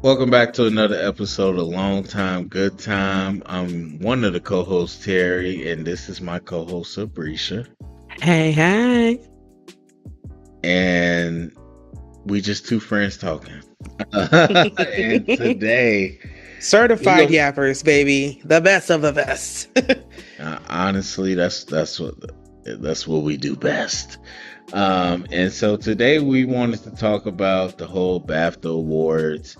Welcome back to another episode of Long Time Good Time. I'm one of the co-hosts, Terry, and this is my co-host, Abrisha. Hey, hey. And we just two friends talking. And today we Certified go. yappers, baby. The best of the best. Honestly, that's what we do best. And so today we wanted to talk about the whole BAFTA awards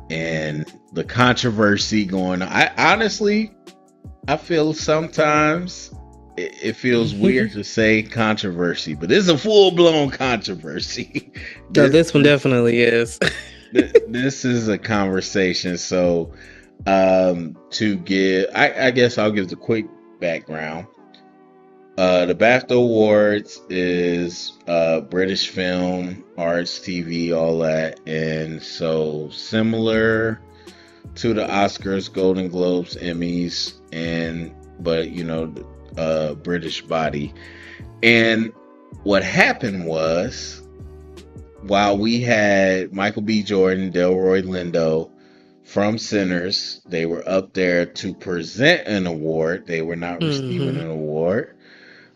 and the controversy going on. I feel sometimes it feels weird to say controversy, but it's a full blown controversy. So this, this one definitely is. this is a conversation. So, to give, I guess I'll give the quick background. The BAFTA Awards is British film, arts, TV, all that, and so similar to the Oscars, Golden Globes, Emmys, and but British body. And what happened was, while we had Michael B. Jordan, Delroy Lindo from Sinners, they were up there to present an award. They were not receiving hmm an award.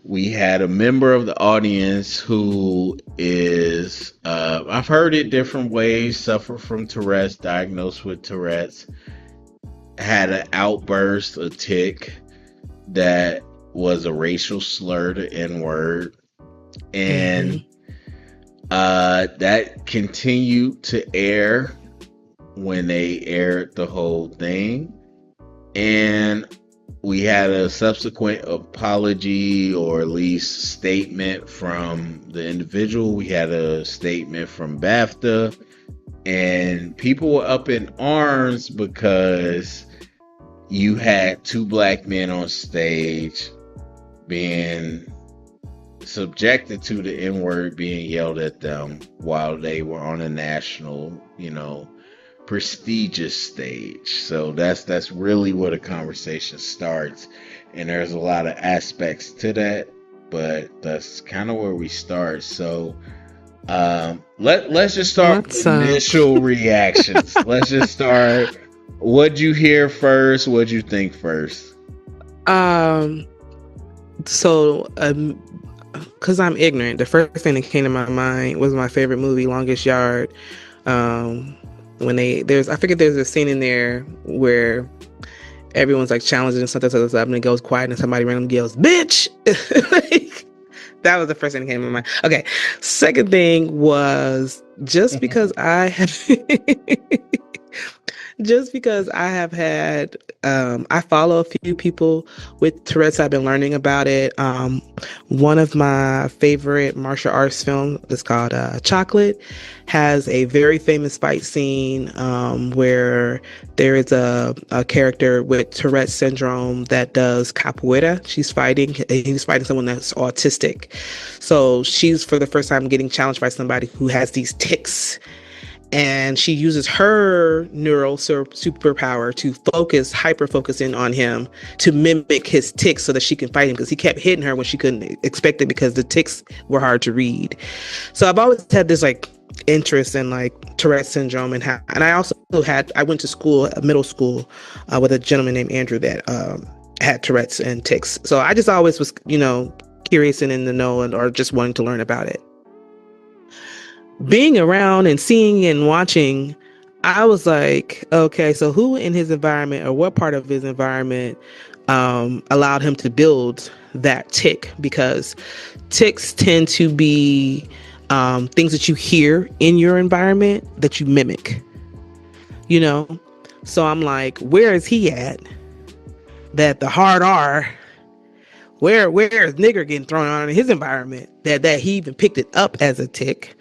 We had a member of the audience who is, I've heard it different ways, suffer from Tourette's, diagnosed with Tourette's, had an outburst, a tick that was a racial slur, the N word, hmm and that continued to air when they aired the whole thing, and we had a subsequent apology or at least statement from the individual. We had a statement from BAFTA, and people were up in arms because you had two black men on stage being subjected to the N word being yelled at them while they were on a national, prestigious stage. So that's really where the conversation starts. And there's a lot of aspects to that, but that's kind of where we start. So let's just start with What's up? initial reactions. Let's just start. What'd you hear first? What'd you think first? Um, so, because I'm ignorant, the first thing that came to my mind was my favorite movie, Longest Yard. Um, when I forget there's a scene in there where everyone's like challenging something to the and it goes quiet and somebody randomly yells, "Bitch!" Like, that was the first thing that came to my mind. Okay. Second thing was just because I have had, I follow a few people with Tourette's. I've been learning about it. One of my favorite martial arts films is called Chocolate, has a very famous fight scene where there is a character with Tourette syndrome that does capoeira. He's fighting someone that's autistic. So she's for the first time getting challenged by somebody who has these tics, and she uses her superpower to hyper focus in on him to mimic his tics so that she can fight him, because he kept hitting her when she couldn't expect it because the tics were hard to read. So I've always had this like interest in like Tourette syndrome, and I went to school, middle school, with a gentleman named Andrew that had Tourette's and tics. So I just always was, curious and in the know, or just wanting to learn about it. Being around and seeing and watching, I was like, okay, so who in his environment, or what part of his environment allowed him to build that tick? Because ticks tend to be things that you hear in your environment that you mimic, you know? So I'm like, where is he at? That the hard R, where is nigger getting thrown on in his environment? That he even picked it up as a tick.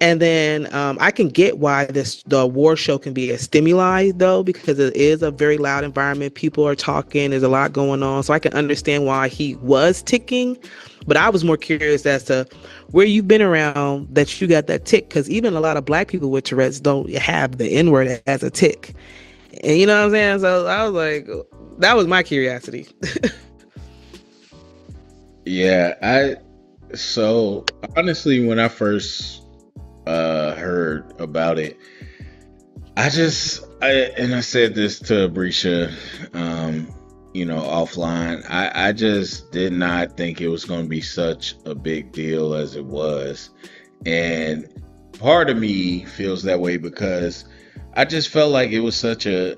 And then I can get why the award show can be a stimuli, though, because it is a very loud environment. People are talking. There's a lot going on. So I can understand why he was ticking. But I was more curious as to where you've been around that you got that tick, because even a lot of black people with Tourette's don't have the N word as a tick. And you know what I'm saying? So I was like, that was my curiosity. Yeah, I so honestly when I first heard about it, I said this to Brisha, offline. I just did not think it was going to be such a big deal as it was. And part of me feels that way because I just felt like it was such a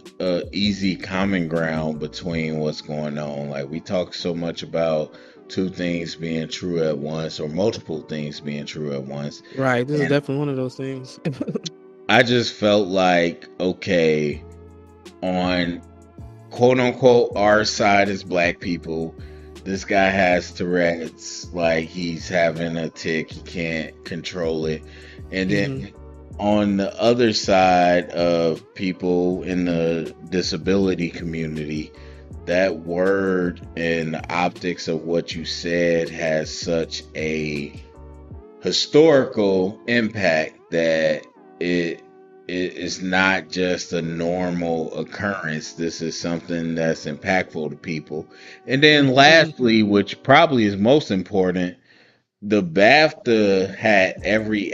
easy common ground between what's going on. Like we talk so much about two things being true at once or multiple things being true at once. Right. This is And definitely one of those things. I just felt like, okay, on quote unquote our side as black people, this guy has Tourette's, like he's having a tick, he can't control it. And Hmm. then on the other side of people in the disability community, that word and the optics of what you said has such a historical impact that it it is not just a normal occurrence. This is something that's impactful to people. And then Hmm. lastly, which probably is most important, the BAFTA had every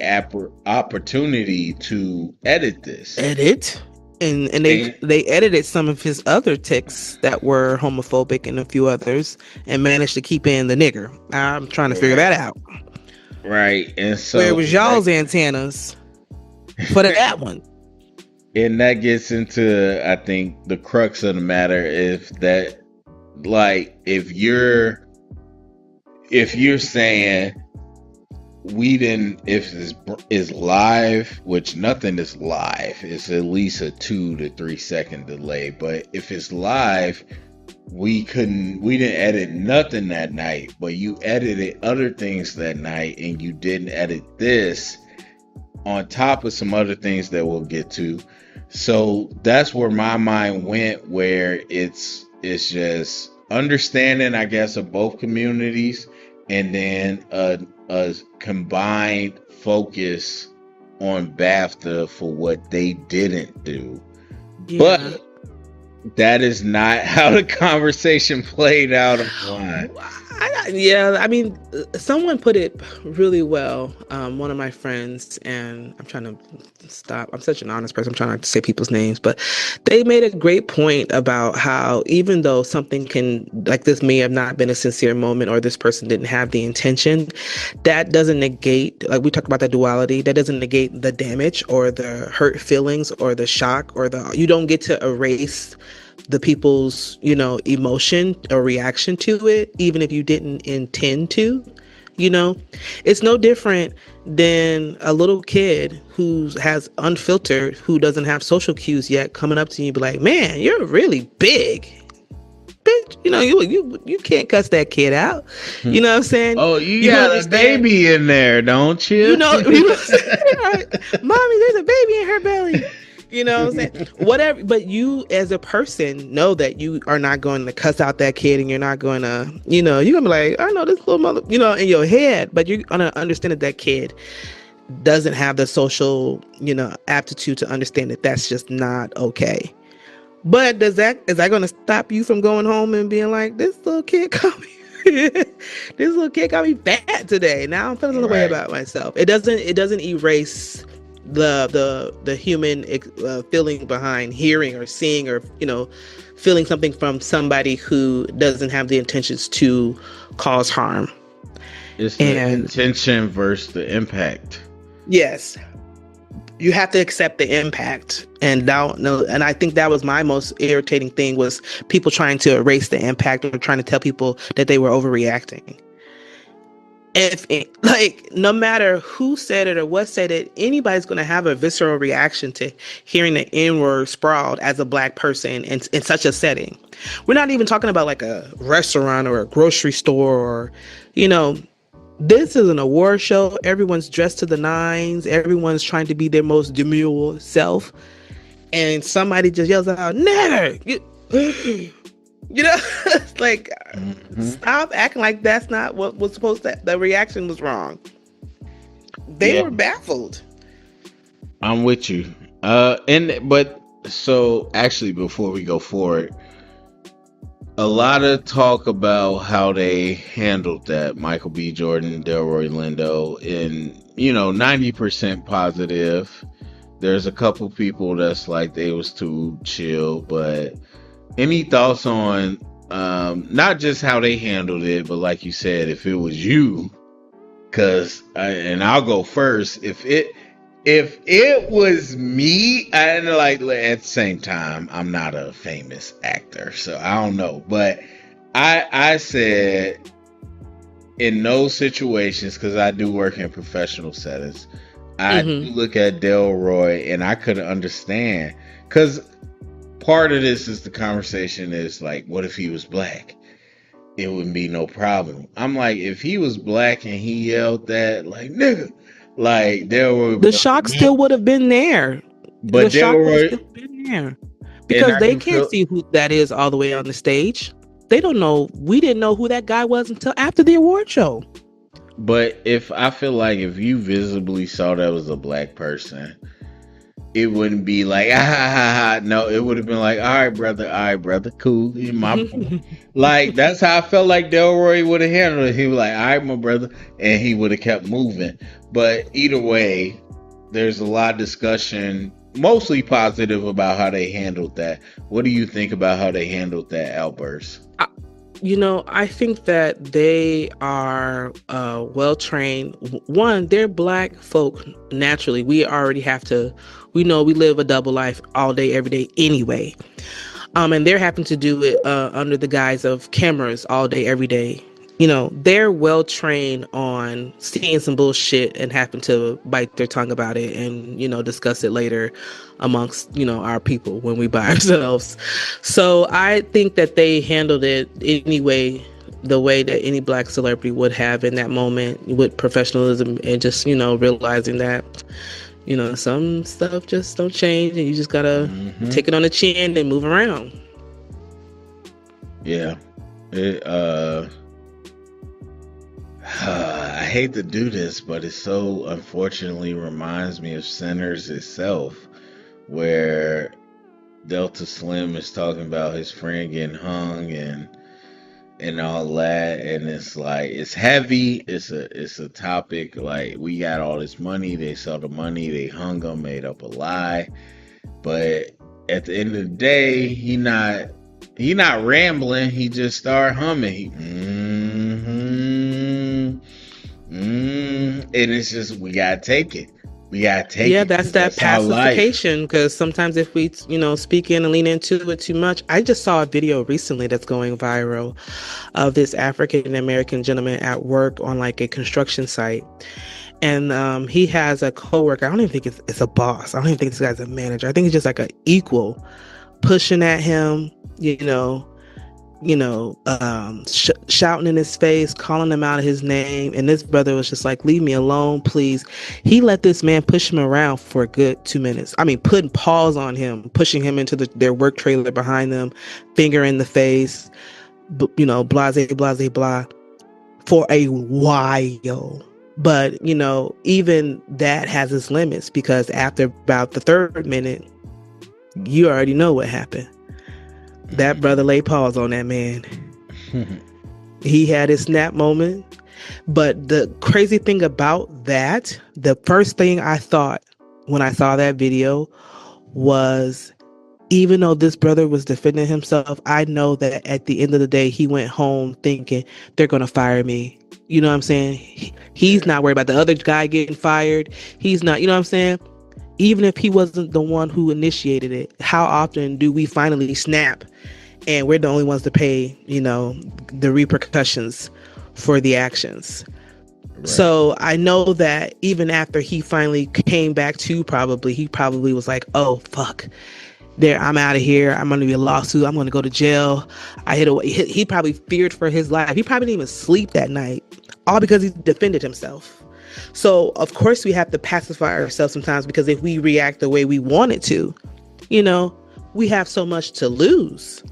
opportunity to edit this. Edit. And And they edited some of his other texts that were homophobic and a few others and managed to keep in the nigger. I'm trying to figure right, that out. right. And Where so was y'all's antennas for that one? and that gets into I think the crux of the matter if that like if you're saying we didn't if this is live, which nothing is live, it's at least a 2 to 3 second delay, but if it's live, we didn't edit nothing that night, but you edited other things that night and you didn't edit this on top of some other things that we'll get to. So that's where my mind went, where it's just understanding, I guess, of both communities, and then a combined focus on BAFTA for what they didn't do. But Yeah. that is not how the conversation played out online. Yeah, I mean, someone put it really well. One of my friends, and I'm trying to stop. I'm such an honest person. I'm trying not to say people's names, but they made a great point about how even though something can, like this may have not been a sincere moment or this person didn't have the intention, that doesn't negate, like we talked about the duality, that doesn't negate the damage or the hurt feelings or the shock or you don't get to erase the people's, emotion or reaction to it, even if you didn't intend to. You know, it's no different than a little kid who has unfiltered, who doesn't have social cues yet, coming up to you and be like, "Man, you're really big, bitch." You can't cuss that kid out. You know what I'm saying? Oh, you You got a understand? baby in there, don't You you? know, you know what I'm saying? Right? Mommy, there's a baby in her belly. You know what I'm saying? Whatever, but you as a person know that you are not going to cuss out that kid and you're not going to, you're going to be like, I know this little mother, in your head, but you're going to understand that that kid doesn't have the social, aptitude to understand that that's just not okay. But is that going to stop you from going home and being like, this little kid got me, this little kid got me fat today. Now I'm feeling the way Right. about myself. It doesn't erase the human feeling behind hearing or seeing or feeling something from somebody who doesn't have the intentions to cause harm. It's the And intention versus the impact. yes, you have to accept the impact and don't know. And I think that was my most irritating thing was people trying to erase the impact or trying to tell people that they were overreacting. If it, like no matter who said it or what said it, anybody's going to have a visceral reaction to hearing the N word sprawled as a black person in such a setting. We're not even talking about like a restaurant or a grocery store or, you know, this is an award show. Everyone's dressed to the nines. Everyone's trying to be their most demure self. And somebody just yells out, "Nigger!" Like, Hmm. stop acting like that's not what was supposed to, the reaction was wrong. They Yeah, were baffled. I'm with you. And but so actually, before we go forward, a lot of talk about how they handled that Michael B. Jordan, Delroy Lindo, in 90% positive. There's a couple people that's like they was too chill, but any thoughts on not just how they handled it, but like you said, if it was you, and I'll go first. If it was me, and like at the same time, I'm not a famous actor, so I don't know. But I said in those situations, because I do work in professional settings, I do Mm-hmm. look at Delroy and I couldn't understand because part of this is the conversation is like, what if he was black? It wouldn't be no problem. I'm like, if he was black and he yelled that, like, nigga, like, there would The be like, shock still would have been there. The but shock would have still Delroy, been there and because I they can can't feel, see who that is all the way on the stage. They don't know. We didn't know who that guy was until after the award show. but if I feel like if you visibly saw that was a black person, it wouldn't be like, ah, ha, ha, ha. No, it would have been like, all right, brother, cool, in my point. Like, that's how I felt like Delroy would have handled it. He was like, all right, my brother, and he would have kept moving. But either way, there's a lot of discussion, mostly positive, about how they handled that. What do you think about how they handled that outburst? I think that they are well trained. One, they're black folk naturally. We already have to, we know we live a double life all day, every day anyway. And they're having to do it under the guise of cameras all day, every day. They're well trained on seeing some bullshit and having to bite their tongue about it and, discuss it later amongst, our people when we by ourselves. So I think that they handled it anyway, the way that any black celebrity would have in that moment with professionalism and just, realizing that, some stuff just don't change and you just gotta Hmm. take it on the chin and move around. Yeah. It, I hate to do this, but it so unfortunately reminds me of Sinners itself, where Delta Slim is talking about his friend getting hung and all that, and it's like it's heavy. It's a topic like we got all this money, they saw the money, they hung him, made up a lie, but at the end of the day, he not rambling. He just start humming. And it's just we gotta take it. We gotta take Yeah, it that's because that that's our life. pacification. Because sometimes if we, speak in and lean into it too much, I just saw a video recently that's going viral of this African American gentleman at work on like a construction site, and he has a coworker. I don't even think it's a boss. I don't even think this guy's a manager. I think it's just like an equal pushing at him. Shouting in his face, calling him out of his name. And this brother was just like, leave me alone, please. He let this man push him around for a good 2 minutes. I mean, putting paws on him, pushing him into their work trailer behind them, finger in the face, blase, blase, blah, for a while. But, even that has its limits because after about the third minute, you already know what happened. That brother laid paws on that man. He had his snap moment. But the crazy thing about that, the first thing I thought when I saw that video was, even though this brother was defending himself, I know that at the end of the day, he went home thinking they're going to fire me. You know what I'm saying? He's Yeah. not worried about the other guy getting fired. He's not, you know what I'm saying? Even if he wasn't the one who initiated it, how often do we finally snap and we're the only ones to pay, the repercussions for the actions? Right. So I know that even after he finally came back to, he probably was like, oh, fuck. I'm out of here. I'm going to be a lawsuit. I'm going to go to jail. I hit away. He probably feared for his life. He probably didn't even sleep that night, all because he defended himself. So, of course, we have to pacify ourselves sometimes because if we react the way we wanted to, we have so much to lose.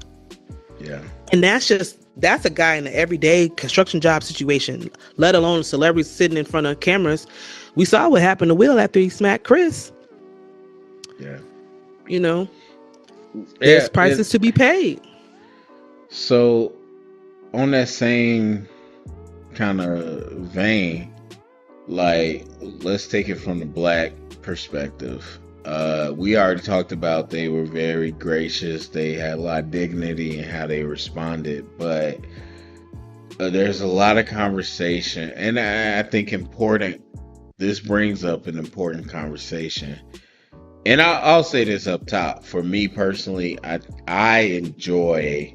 Yeah. And that's a guy in an everyday construction job situation, let alone a celebrity sitting in front of cameras. We saw what happened to Will after he smacked Chris. Yeah. You know, Yeah. there's prices to be paid. So on that same kind of vein, like let's take it from the black perspective. We already talked about they were very gracious. They had a lot of dignity in how they responded, but there's a lot of conversation, and I think important. This brings up an important conversation, and I'll say this up top. For me personally, I enjoy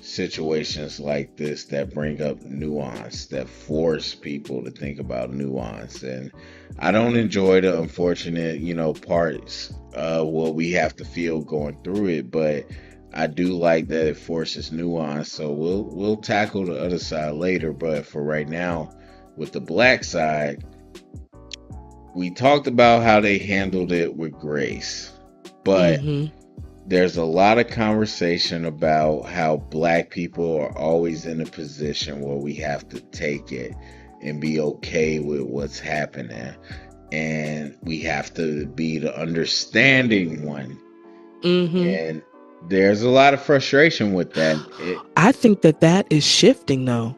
situations like this that bring up nuance, that force people to think about nuance. And I don't enjoy the unfortunate, parts what we have to feel going through it, but I do like that it forces nuance. So we'll tackle the other side later, but for right now, with the black side, we talked about how they handled it with grace, but there's a lot of conversation about how black people are always in a position where we have to take it and be okay with what's happening. And we have to be the understanding one. And there's a lot of frustration with that. I think that is shifting, though.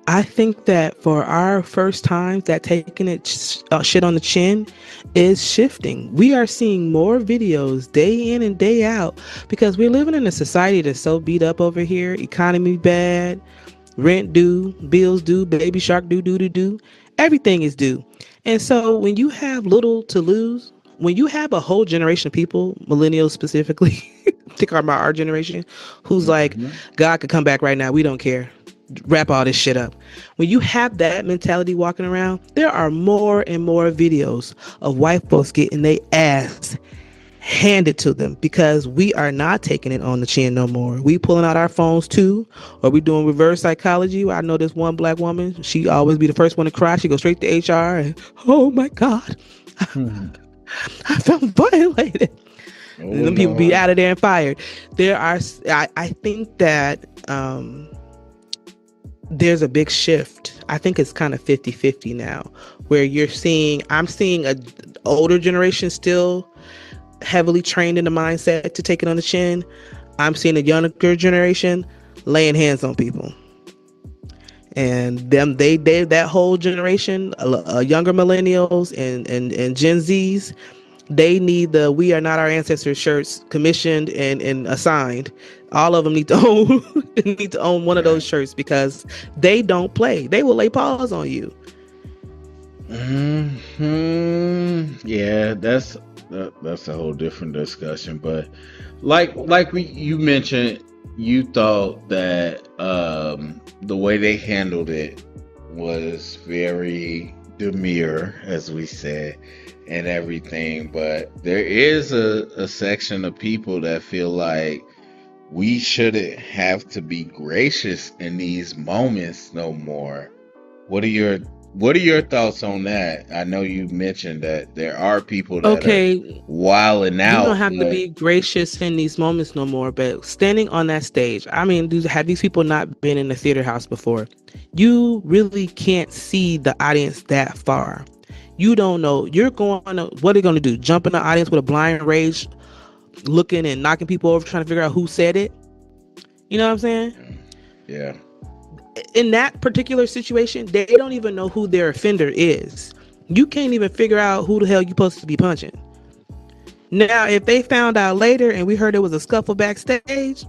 I think that for our first times, that taking it shit on the chin is shifting. We are seeing more videos day in and day out because we're living in a society that's so beat up over here. Economy bad, rent due, bills due, baby shark due. Everything is due. And so when you have little to lose, when you have a whole generation of people, millennials specifically, think about our generation, who's like, God could come back right now. We don't care. Wrap all this shit up. When you have that mentality walking around, there are more and more videos of white folks getting their ass handed to them because we are not taking it on the chin no more. We pulling out our phones too, or we doing reverse psychology. I know this one black woman, she always be the first one to cry. She go straight to HR and, oh my God, I felt violated. And them people be out of there and fired. I think that there's a big shift. I think it's kind of 50-50 now, where I'm seeing a older generation still heavily trained in the mindset to take it on the chin. I'm seeing a younger generation laying hands on people. And them, they that whole generation, younger millennials and Gen Zs, they need the "We Are Not Our Ancestors" shirts commissioned and assigned. All of them need to own one of those shirts because they don't play. They will lay paws on you. Yeah, that's a whole different discussion. But you mentioned, you thought that the way they handled it was very demure, as we said, and everything. But there is a section of people that feel like we shouldn't have to be gracious in these moments no more. What are your thoughts on that? I know you mentioned that there are people that are wilding out. You don't have to be gracious in these moments no more, but standing on that stage, I mean, have these people not been in a theater house before? You really can't see the audience that far. You don't know. What are they going to do? Jump in the audience with a blind rage, looking and knocking people over, trying to figure out who said it? You know what I'm saying? Yeah. In that particular situation, they don't even know who their offender is. You can't even figure out who the hell you're supposed to be punching. Now, if they found out later and we heard there was a scuffle backstage,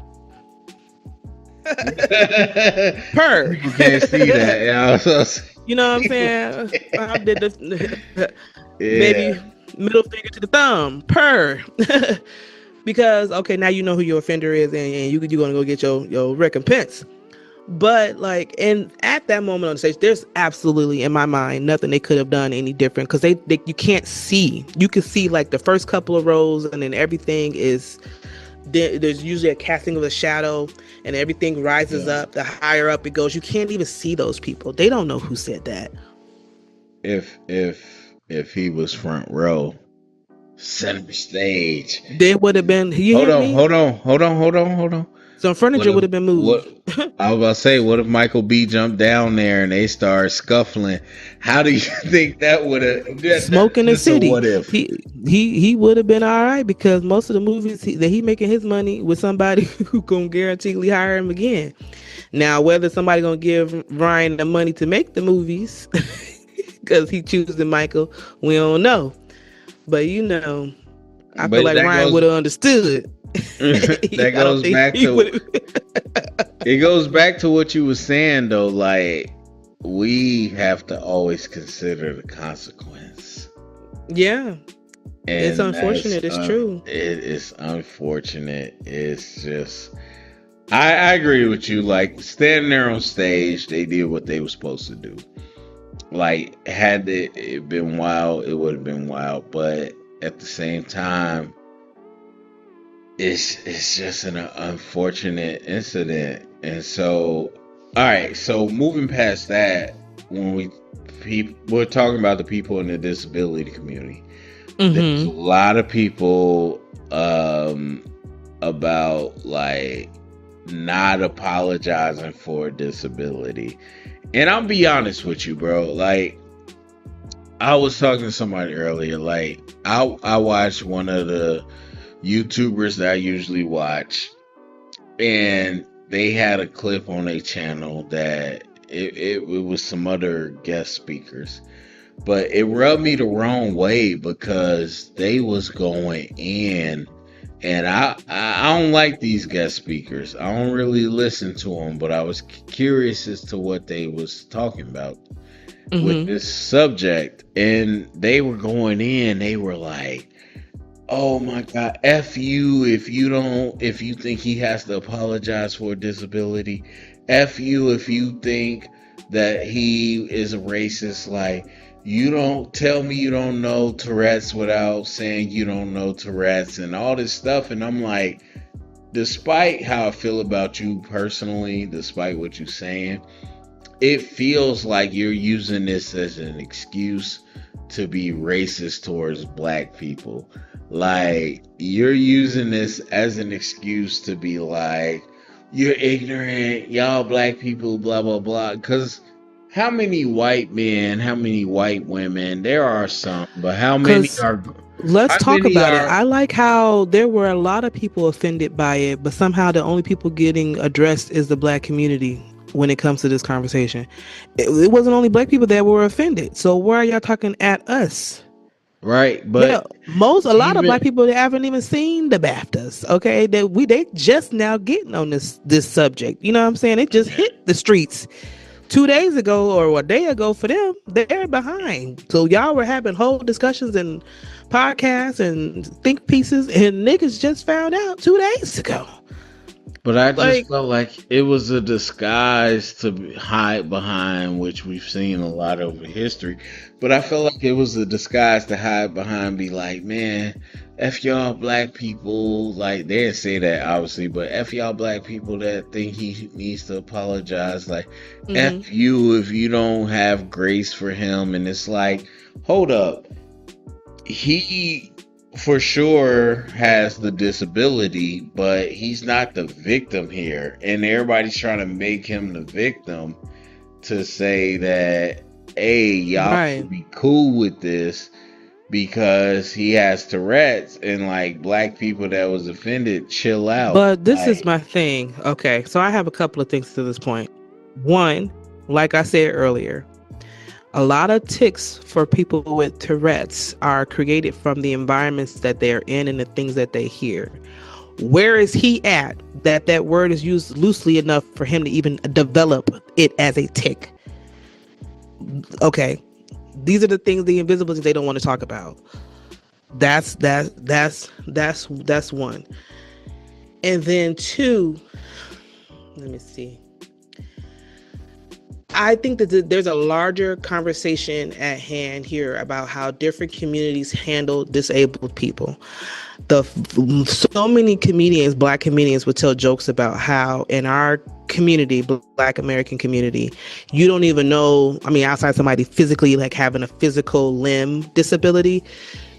per. You can't see that. You know what I'm saying? I did this. Maybe middle finger to the thumb, per. Because, okay, now you know who your offender is and you're going to go get your recompense. But at that moment on the stage, there's absolutely, in my mind, nothing they could have done any different because you can't see. You can see the first couple of rows, and then everything is there's usually a casting of a shadow, and everything rises up. The higher up it goes, you can't even see those people. They don't know who said that. If he was front row, center stage, there would have been. Hold on. Some furniture would have been moved. I was about to say, what if Michael B jumped down there and they started scuffling? How do you think that would have smoke in the city? What if he would have been all right because most of the movies that he making his money with somebody who gonna guaranteedly hire him again. Now, whether somebody gonna give Ryan the money to make the movies because he choosing Michael, we don't know. But I feel But like that Ryan goes would have understood. that I don't goes think back he to would. it goes back to what you were saying though, like we have to always consider the consequence. Yeah, it's And unfortunate. It's true. it is unfortunate. It's just I agree with you. Like standing there on stage, they did what they were supposed to do. Like had it been wild, it would have been wild. But at the same time, it's just an unfortunate incident. And so, all right. So moving past that, when we're talking about the people in the disability community, there's a Mm-hmm. lot of people about like not apologizing for disability. And I'll be honest with you, bro. Like I was talking to somebody earlier. Like I watched one of the YouTubers that I usually watch, and they had a clip on their channel that it was some other guest speakers, but it rubbed me the wrong way because they was going in, and I don't like these guest speakers. I don't really listen to them, but I was curious as to what they was talking about with Mm-hmm. this subject, and they were going in. They were like, "Oh my God, F you if you think he has to apologize for a disability. F you if you think that he is a racist. Like, you don't tell me you don't know Tourette's without saying you don't know Tourette's and all this stuff." And I'm like, despite how I feel about you personally, despite what you're saying, it feels like you're using this as an excuse to be racist towards black people. Like, you're using this as an excuse to be like, you're ignorant, y'all black people, blah, blah, blah. Because how many white men, how many white women, there are some, but Because let's how talk many about it. are, I like how there were a lot of people offended by it, but somehow the only people getting addressed is the black community when it comes to this conversation. It wasn't only black people that were offended. So why are y'all talking at us? right? Yeah, But a lot of even, black people that haven't even seen the BAFTAs. Okay, they just now getting on this subject. You know what I'm saying? It just hit the streets 2 days ago or a day ago for them. They're behind. So y'all were having whole discussions and podcasts and think pieces, and niggas just found out 2 days ago. But I just Like, felt like it was a disguise to hide behind, which we've seen a lot over history. But I felt like it was a disguise to hide behind, be like, man, F y'all black people. Like, they didn't say that, obviously, but F y'all black people that think he needs to apologize. Like, mm-hmm. F you if you don't have grace for him. And it's like, hold up. He for sure has the disability, but he's not the victim here. And everybody's trying to make him the victim to say that, hey, y'all Right. should be cool with this because he has Tourette's, and like black people that was offended, chill out. But this is Like, my thing. Okay, so I have a couple of things to this point. One, like I said earlier, a lot of tics for people with Tourette's are created from the environments that they're in and the things that they hear. Where is he at that word is used loosely enough for him to even develop it as a tick? Okay, these are the things, the invisible things they don't want to talk about. That's one. And then two, let me see. I think that there's a larger conversation at hand here about how different communities handle disabled people. So many comedians, black comedians, would tell jokes about how in our community, black American community, you don't even know. I mean, outside somebody physically like having a physical limb disability,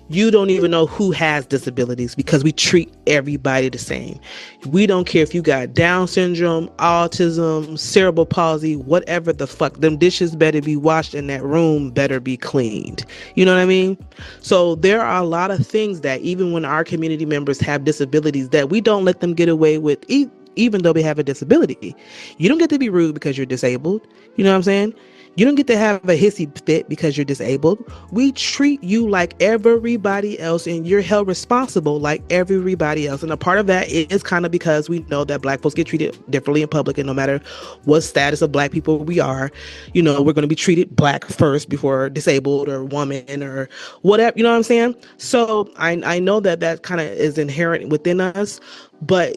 you don't even know who has disabilities because we treat everybody the same. We don't care if you got Down syndrome, autism, cerebral palsy, whatever the fuck. Them dishes better be washed and that room better be cleaned. You know what I mean? So there are a lot of things that even when our community members have disabilities that we don't let them get away with, even though they have a disability. You don't get to be rude because you're disabled. You know what I'm saying? You don't get to have a hissy fit because you're disabled. We treat you like everybody else, and you're held responsible like everybody else. And a part of that is kind of because we know that Black folks get treated differently in public, and no matter what status of Black people we are, we're going to be treated Black first before disabled or woman or whatever. You know what I'm saying? So I know that kind of is inherent within us, but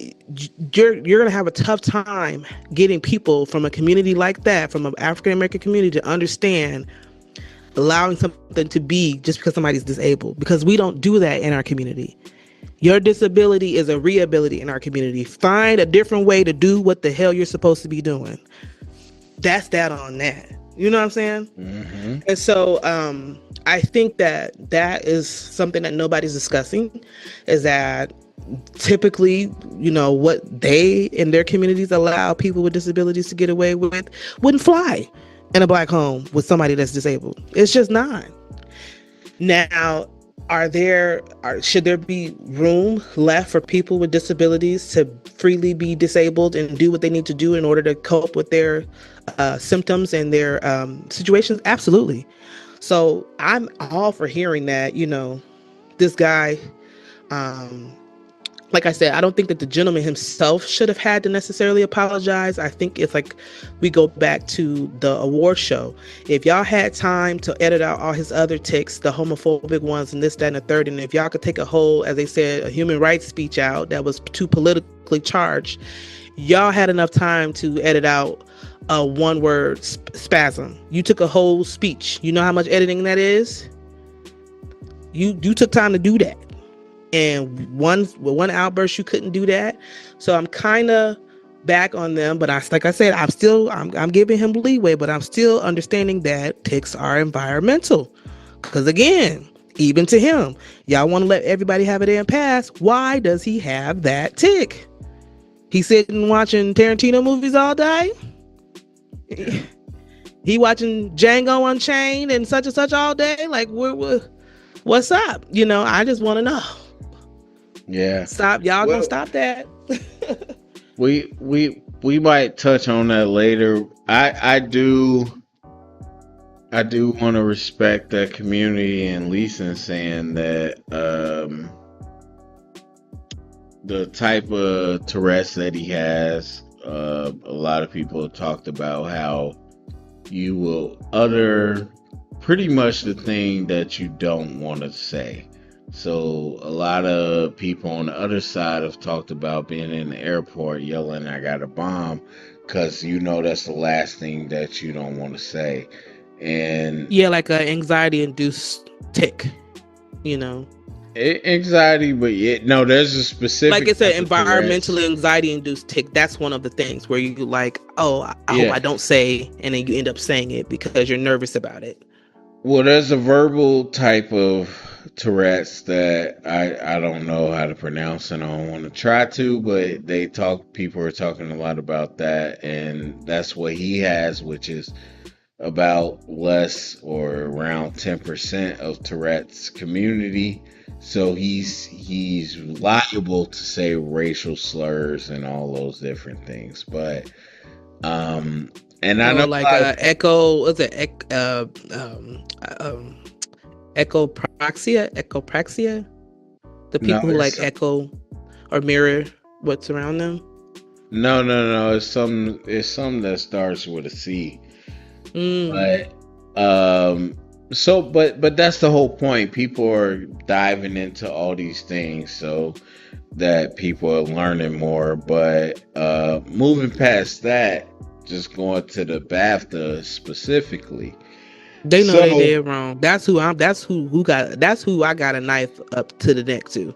you're going to have a tough time getting people from a community like that, from an African American community, to understand allowing something to be just because somebody's disabled, because we don't do that in our community. Your disability is a re-ability in our community. Find a different way to do what the hell you're supposed to be doing. That's that on that. You know what I'm saying? Mm-hmm. And so I think that is something that nobody's discussing, is that typically, what they in their communities allow people with disabilities to get away with wouldn't fly in a Black home with somebody that's disabled. It's just not. Now, should there be room left for people with disabilities to freely be disabled and do what they need to do in order to cope with their symptoms and their situations? Absolutely. So I'm all for hearing that, this guy, like I said, I don't think that the gentleman himself should have had to necessarily apologize. I think it's like we go back to the award show. If y'all had time to edit out all his other ticks, the homophobic ones and this, that, and the third, and if y'all could take a whole, as they said, a human rights speech out that was too politically charged, y'all had enough time to edit out a one-word spasm. You took a whole speech. You know how much editing that is? You took time to do that. And one outburst, you couldn't do that. So I'm kind of back on them, but like I said, I'm giving him leeway, but I'm still understanding that ticks are environmental. Because again, even to him, y'all want to let everybody have a damn pass. Why does he have that tick? He's sitting watching Tarantino movies all day. He watching Django Unchained and such all day. Like, what's up? I just want to know. Yeah. Stop. Y'all gonna stop that. we might touch on that later. I do want to respect that community and Lisa saying that the type of Tourette's that he has, a lot of people have talked about how you will utter pretty much the thing that you don't want to say. So a lot of people on the other side have talked about being in the airport yelling, "I got a bomb," because that's the last thing that you don't want to say. And yeah, like an anxiety-induced tick, anxiety, but no, there's a specific, like it's an environmentally anxiety-induced tick. That's one of the things where you like, oh, I hope I don't say, and then you end up saying it because you're nervous about it. Well, there's a verbal type of Tourette's that I don't know how to pronounce, and I don't want to try to, but people are talking a lot about that, and that's what he has, which is about less or around 10% of Tourette's community. So he's liable to say racial slurs and all those different things, but and I know like echopraxia, the people who like echo or mirror what's around them. No, it's something that starts with a C. But but that's the whole point. People are diving into all these things so that people are learning more, but moving past that, just going to the BAFTA specifically, they know they did wrong. That's who I got a knife up to the neck to.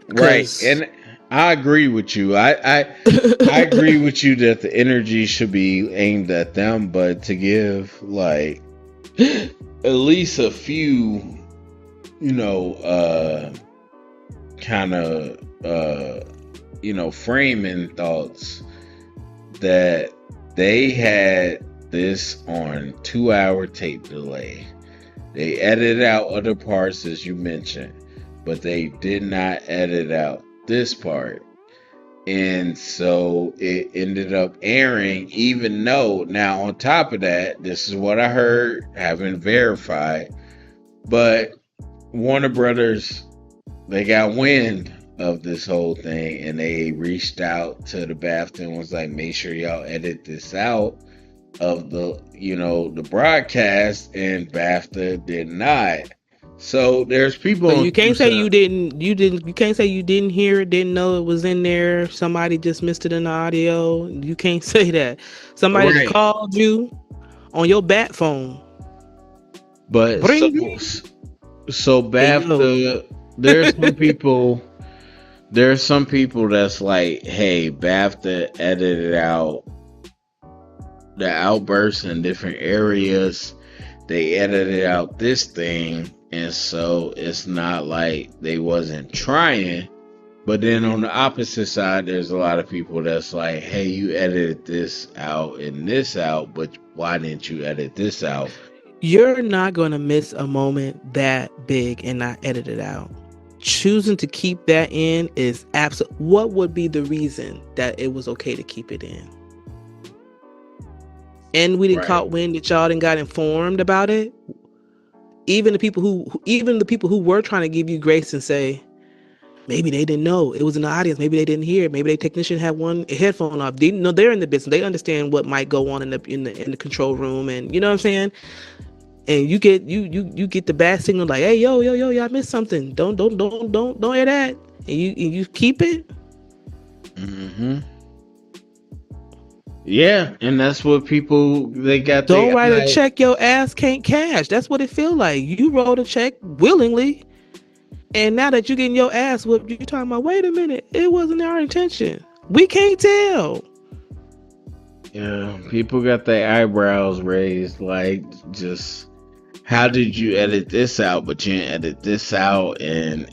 Right. And I agree with you. I agree with you that the energy should be aimed at them, but to give like at least a few, kind of framing thoughts that they had this on 2-hour tape delay. They edited out other parts, as you mentioned, but they did not edit out this part. And so it ended up airing, even though, now on top of that, this is what I heard, haven't verified, but Warner Brothers, they got wind of this whole thing and they reached out to the BAFTA and was like, make sure y'all edit this out of the broadcast, and BAFTA did not. So there's people So on you two can't say sides. you can't say you didn't hear it, didn't know it was in there. Somebody just missed it in the audio. You can't say that. Somebody Right. called you on your bat phone. But Bring so hey yo. BAFTA, there's some people there's some people that's like, hey, BAFTA edited out the outbursts in different areas. They edited out this thing, and so it's not like they wasn't trying. But then on the opposite side, there's a lot of people that's like, hey, you edited this out and this out, but why didn't you edit this out? You're not gonna miss a moment that big and not edit it out. Choosing to keep that in is absolute. What would be the reason that it was okay to keep it in? And we didn't Right. caught wind that y'all didn't got informed about it. Even the people who were trying to give you grace and say maybe they didn't know it was in the audience, maybe they didn't hear it, maybe the technician had one headphone off. They know they're in the business. They understand what might go on in the control room, and you know what I'm saying. And you get the bad signal like, hey yo, y'all missed something. Don't hear that. And you keep it. Hmm. Yeah, and that's what people they got Don't their write a eye. check your ass can't cash. That's what it feel like. You wrote a check willingly, and now that you're getting your ass whooped, you're talking about, wait a minute, it wasn't our intention. We can't tell. Yeah, people got their eyebrows raised, like, just how did you edit this out, but you didn't edit this out, and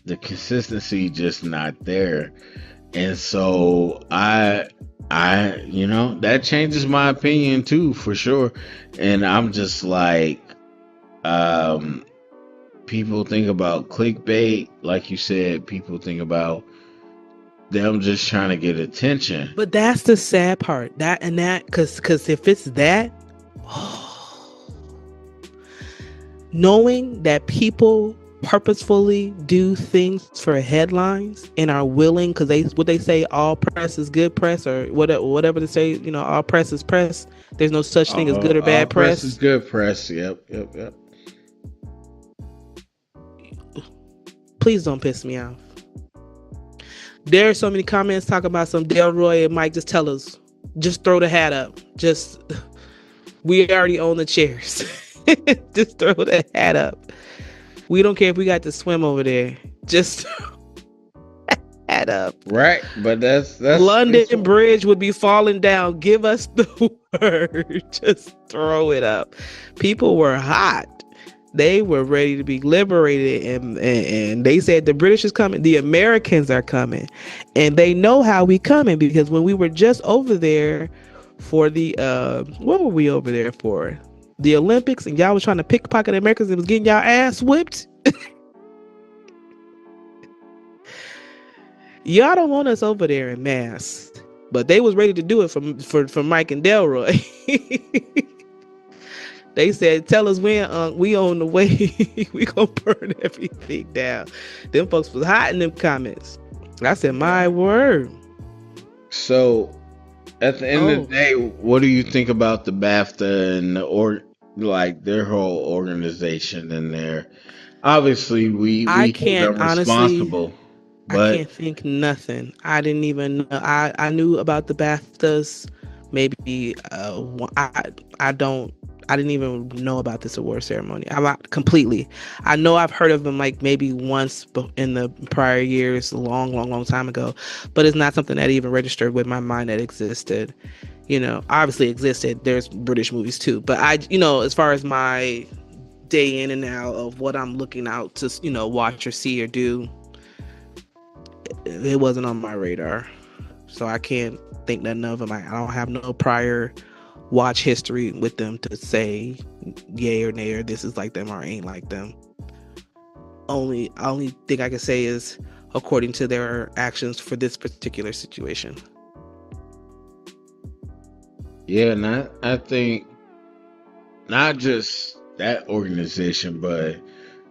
the consistency just not there. And so that changes my opinion too, for sure. And I'm just like, um, people think about clickbait, like you said, people think about them just trying to get attention. But that's the sad part. Because if it's that, knowing that people purposefully do things for headlines and are willing, because they say all press is good press, or whatever they say, all press is press. There's no such thing as good or All bad press is press. good press. Yep, yep, yep. Please don't piss me off. There are so many comments talking about some Delroy and Mike. Just tell us, just throw the hat up. Just we already own the chairs. Just throw the hat up. We don't care if we got to swim over there. Just throw the hat up. Right, but that's London Bridge would be falling down. Give us the word. Just throw it up. People were hot. They were ready to be liberated, and they said the British is coming, the Americans are coming, and they know how we coming, because when we were just over there for the what were we over there for? The Olympics, and y'all was trying to pickpocket Americans and was getting y'all ass whipped. Y'all don't want us over there in mass, but they was ready to do it for Mike and Delroy. They said, tell us when we on the way. We gonna burn everything down. Them folks was hot in them comments. I said, my word. so. At the end of Oh, the day, what do you think about the BAFTA and like their whole organization and their? Obviously, I we hold can't them honestly, responsible, I but can't think nothing. I didn't even know. I knew about the BAFTAs. Maybe I don't. I didn't even know about this award ceremony. I'm not completely. I know I've heard of them like maybe once in the prior years, a long time ago, but it's not something that even registered with my mind that existed. Obviously existed. There's British movies too, but as far as my day in and out of what I'm looking out to, watch or see or do, it wasn't on my radar. So I can't think nothing of them. I don't have no prior watch history with them to say yay or nay or this is like them or ain't like them. Only thing I can say is, according to their actions for this particular situation. Yeah, and I think not just that organization, but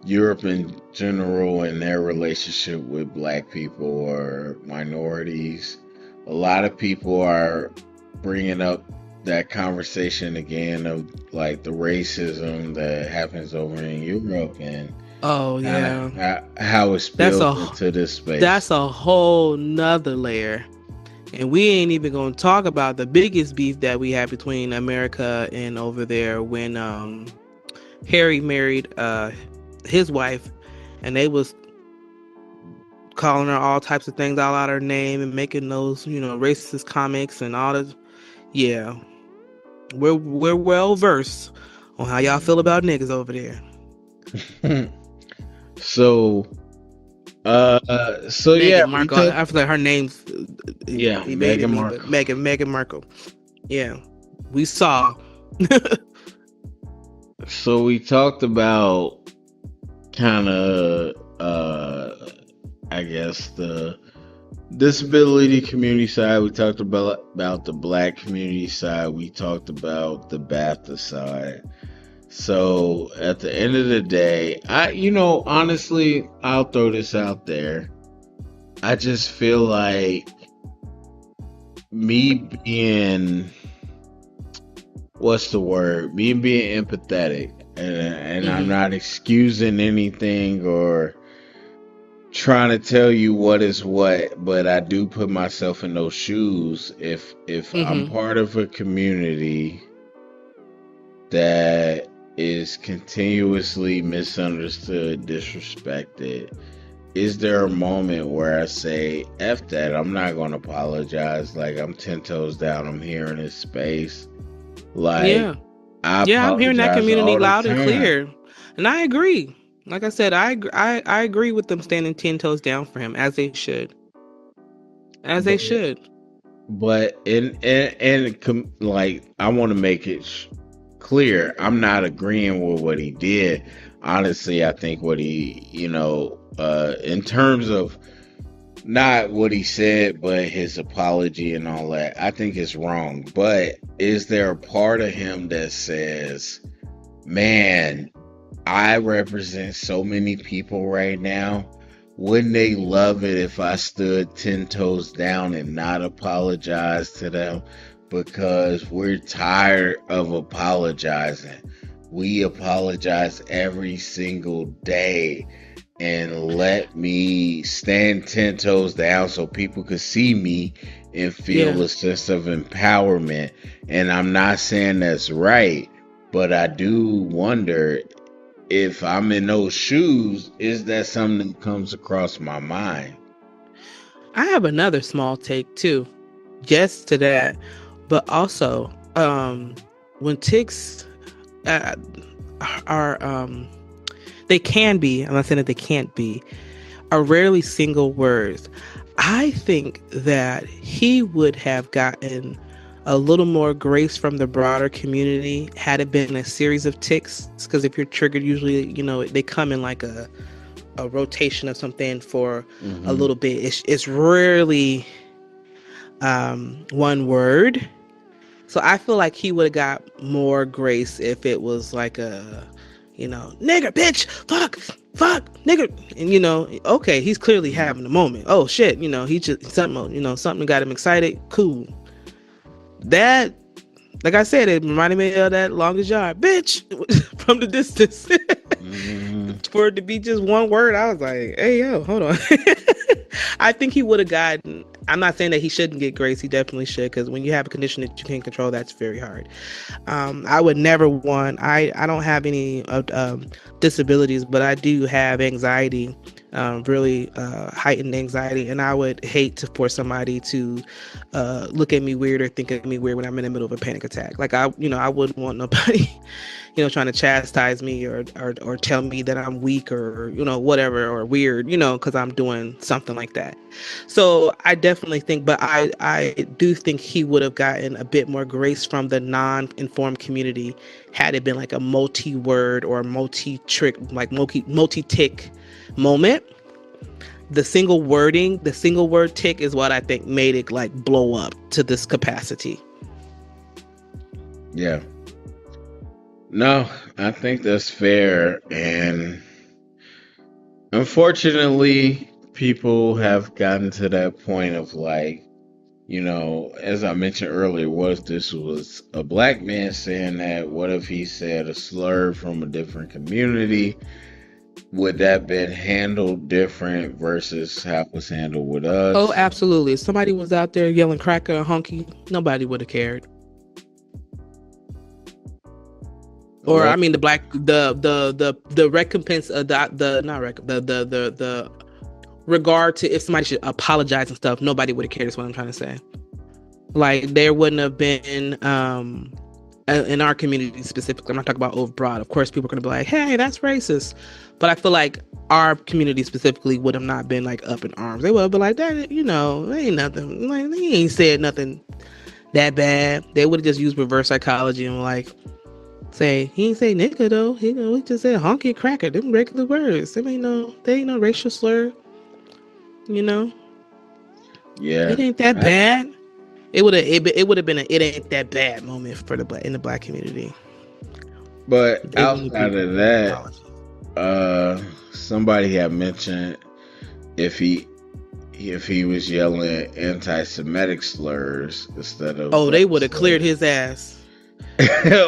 Europe in general and their relationship with black people or minorities. A lot of people are bringing up that conversation again of like the racism that happens over in Europe and Oh kind of yeah, how it that's spills a into this space. that's a whole nother layer. And we ain't even gonna talk about the biggest beef that we have between America and over there when Harry married his wife, and they was calling her all types of things all out her name and making those, racist comics and all this. Yeah, we're well versed on how y'all feel about niggas over there. So, so yeah, Meghan we Markle. took I feel like her name's yeah, evaded Meghan me, but Markle. Meghan Markle. Yeah, we saw. So we talked about kind of I guess the disability community side. We talked about the black community side. We talked about the BAFTA side. So at the end of the day, honestly, I'll throw this out there. I just feel like me being, what's the word? Me being empathetic, and I'm Mm-hmm. not excusing anything or trying to tell you what is what, but I do put myself in those shoes. If I'm Mm-hmm. part of a community that is continuously misunderstood, disrespected, is there a moment where I say, F that, I'm not going to apologize? Like, I'm 10 toes down, I'm here in this space. Like, Yeah. I Yeah, I'm hearing that apologize community all the loud and time. clear, and I agree. Like I said, I agree with them standing 10 toes down for him, as they should, as they But, should. like, I want to make it clear, I'm not agreeing with what he did. Honestly, I think what he, in terms of not what he said, but his apology and all that, I think it's wrong. But is there a part of him that says, man, I represent so many people right now. Wouldn't they love it if I stood 10 toes down and not apologize to them? Because we're tired of apologizing. We apologize every single day. And let me stand 10 toes down so people could see me and feel Yeah. a sense of empowerment. And I'm not saying that's right, but I do wonder, if I'm in those shoes, is that something that comes across my mind? I have another small take too, yes to that, but also, when ticks uh, are, they can be. I'm not saying that they can't be. Are rarely single words. I think that he would have gotten a little more grace from the broader community had it been a series of ticks. Because if you're triggered, usually, they come in like a rotation of something for a Hmm. little bit. It's rarely one word. So I feel like he would have got more grace if it was like nigger, bitch, fuck, nigger. And okay, he's clearly having a moment. Oh shit, he just something got him excited. Cool. That, like I said, it reminded me of that Longest Yard, bitch, from the distance. Hmm. For it to be just one word, I was like, hey, yo, hold on. I think he would have gotten. I'm not saying that he shouldn't get grace. He definitely should, because when you have a condition that you can't control, that's very hard. I would never want. I don't have any disabilities, but I do have anxiety, really heightened anxiety, and I would hate for somebody to look at me weird or think of me weird when I'm in the middle of a panic attack. Like I wouldn't want nobody trying to chastise me or tell me that I'm weak or whatever or weird, because I'm doing something like that. So I definitely think, but I do think he would have gotten a bit more grace from the non-informed community had it been like a multi-word or multi-trick, like multi-tick moment. the single word tick is what I think made it like blow up to this capacity. Yeah. No, I think that's fair. And unfortunately, people have gotten to that point of like, as I mentioned earlier, what if this was a black man saying that? What if he said a slur from a different community? Would that been handled different versus how it was handled with Oh, us? absolutely. If somebody was out there yelling cracker or honky, nobody would have cared. Or I What? mean, the recompense of the not rec the regard to if somebody should apologize and stuff, nobody would have cared. Is what I'm trying to say. Like there wouldn't have been in our community specifically. I'm not talking about overbroad. Of course, people are gonna be like, "Hey, that's racist," but I feel like our community specifically would have not been like up in arms. They would have been like, "That ain't nothing. Like he ain't said nothing that bad." They would have just used reverse psychology and like. Say he ain't say nigga though. He just said honky cracker. Them regular words. They ain't no racial slur. Yeah. It ain't that bad. It would have been a it ain't that bad moment for in the black community. But They outside of that, somebody had mentioned if he was yelling anti-Semitic slurs instead of they would have cleared his ass.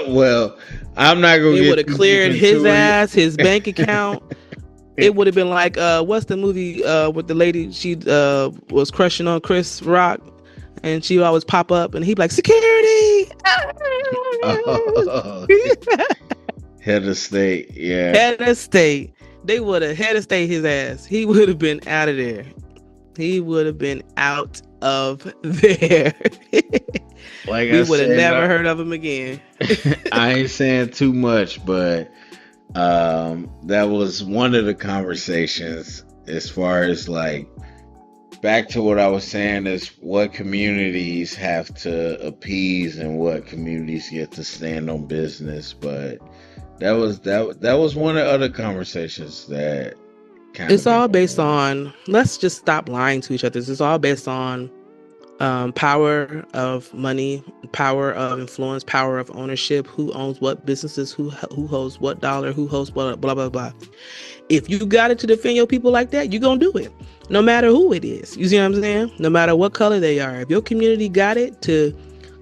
Well, I'm not gonna. They would have cleared his ass, his bank account. It would have been like what's the movie with the lady she was crushing on Chris Rock, and she would always pop up, and he'd be like security. Head of state, yeah. Head of state. They would have head of state his ass. He would have been out of there. He would have been out of there. Like we would have never heard of him again. I ain't saying too much, but that was one of the conversations as far as like back to what I was saying is what communities have to appease and what communities get to stand on business. But that was one of the other conversations that it's all based on let's just stop lying to each other. It's all based on power of money, power of influence, power of ownership, who owns what businesses, who holds what dollar, who holds what blah blah blah. If you got it to defend your people like that, you're gonna do it no matter who it is. You see what I'm saying? No matter what color they are. If your community got it to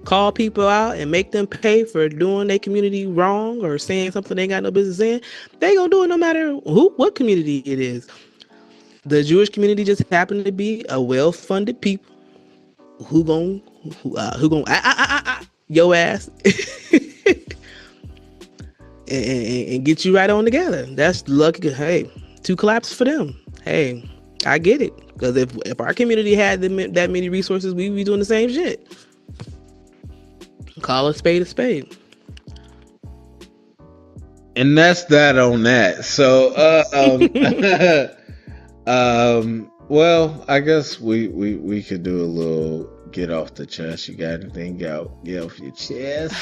call people out and make them pay for doing their community wrong or saying something they ain't got no business in, they gonna do it no matter what community it is. The Jewish community just happened to be a well-funded people who gon' your ass and get you right on together. That's lucky. Hey, 2 claps for them. Hey, I get it. Because if our community had that many resources, we'd be doing the same shit. Call a spade a spade. And that's that on that. So, well, I guess we could do a little get off the chest. You got anything get off your chest?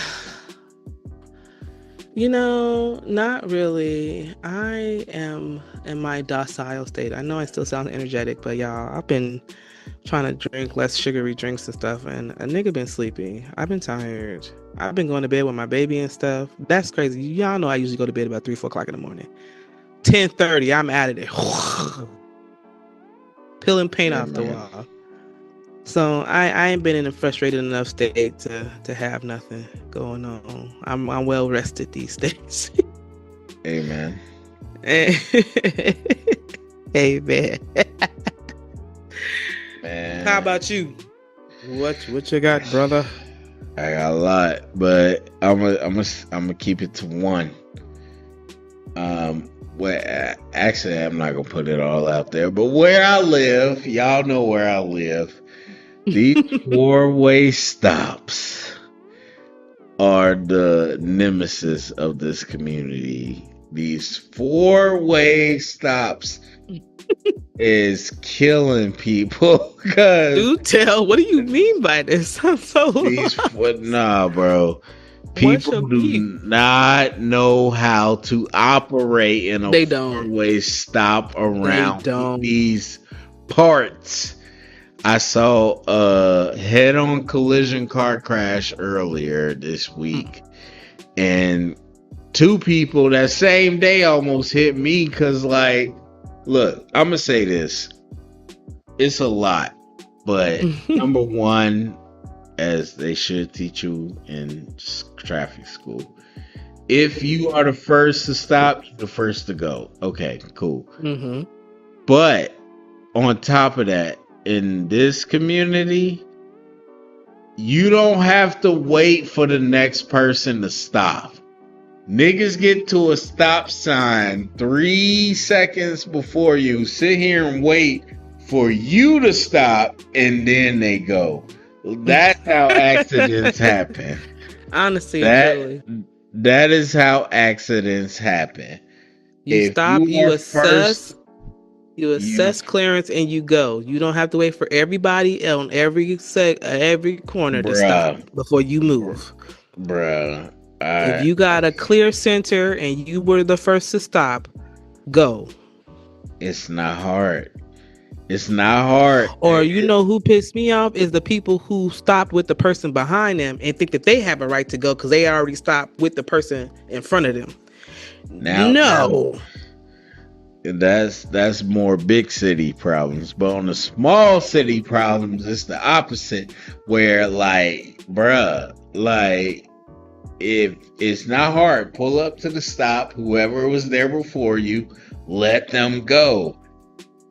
Not really. I am in my docile state. I know I still sound energetic, but y'all, I've been trying to drink less sugary drinks and stuff, and a nigga been sleepy. I've been tired. I've been going to bed with my baby and stuff. That's crazy. Y'all know I usually go to bed about 3-4 o'clock in the morning. 10:30, I'm out of there. Peeling paint off the wall. So I ain't been in a frustrated enough state to have nothing going on. I'm well rested these days. Amen. Amen. Man. How about you? What you got, brother? I got a lot, but I'm gonna keep it to one. Well, actually, I'm not gonna put it all out there, but where I live, y'all know where I live. These 4-way stops are the nemesis of this community. These 4-way stops is killing people. Do tell. What do you mean by this? I'm so nah, bro. People do not know how to operate in a 4-way stop around these parts. I saw a head-on collision car crash earlier this week, and two people that same day almost hit me because, like, look, I'm gonna say this. It's a lot, but number one, as they should teach you in traffic school, if you are the first to stop, you're the first to go. Okay, cool. Mm-hmm. But on top of that, in this community, you don't have to wait for the next person to stop. Niggas get to a stop sign 3 seconds before you, sit here and wait for you to stop, and then they go. That's how accidents happen. Honestly, truly. That is how accidents happen. You If stop, you you are assess, first, you you assess clearance, and you go. You don't have to wait for everybody on every corner to stop bruh, before you move. bruh. If you got a clear center and you were the first to stop, go. It's not hard. It's not hard. Or you know who pissed me off is the people who stopped with the person behind them and think that they have a right to go because they already stopped with the person in front of them. Now, that's more big city problems, but on the small city problems, it's the opposite. Where, like, bruh, like, if it's not hard, pull up to the stop. Whoever was there before you, let them go.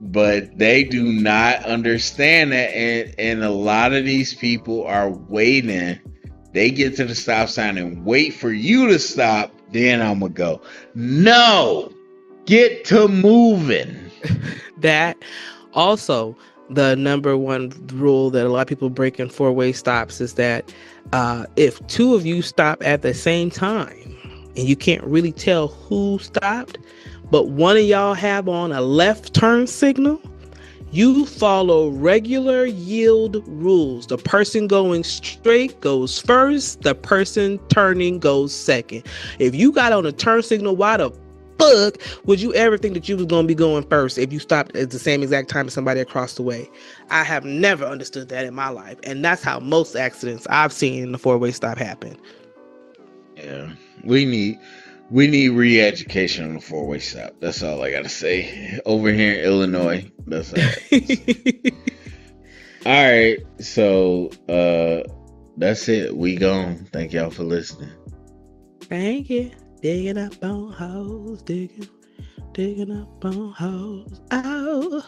But they do not understand that, and a lot of these people are waiting. They get to the stop sign and wait for you to stop, then I'm gonna go. No, get to moving. That also, the number one rule that a lot of people break in four-way stops is that if two of you stop at the same time and you can't really tell who stopped, but one of y'all have on a left turn signal, you follow regular yield rules. The person going straight goes first. The person turning goes second. If you got on a turn signal, why the fuck would you ever think that you was going to be going first if you stopped at the same exact time as somebody across the way? I have never understood that in my life. And that's how most accidents I've seen in the four-way stop happen. Yeah, we need re-education on the four-way stop. That's all I gotta say. Over here in Illinois, that's all. All right, so that's it. We gone. Thank y'all for listening. Thank you. Digging up on hoes, digging up on hoes. Oh.